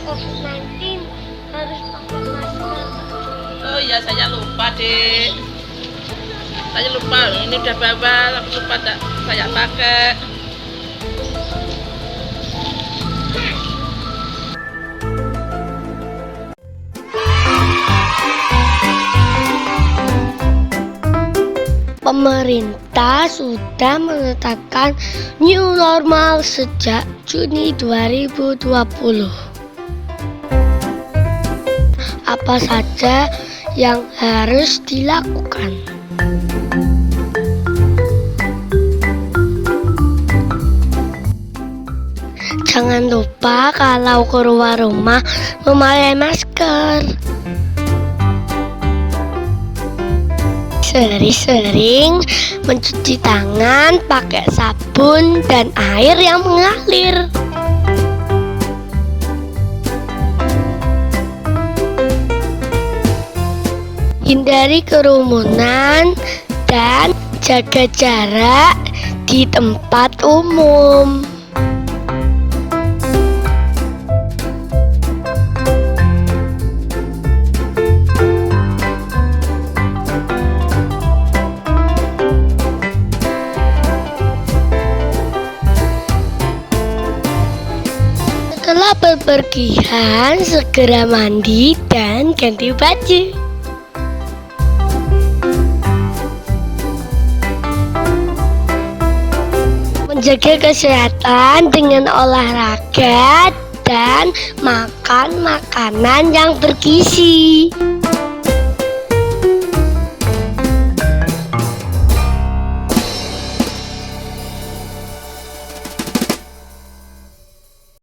COVID-19 harus pakai masker. Oh iya, saya lupa, Dek. Saya lupa, ini udah bawa, tapi lupa tak saya pakai. Pemerintah sudah menetapkan new normal sejak Juni 2020. Apa saja yang harus dilakukan? Jangan lupa kalau keluar rumah memakai masker. Sering-sering mencuci tangan pakai sabun dan air yang mengalir. Hindari kerumunan dan jaga jarak di tempat umum. Setelah bepergian, segera mandi dan ganti baju. Menjaga kesehatan dengan olahraga dan makan makanan yang bergizi.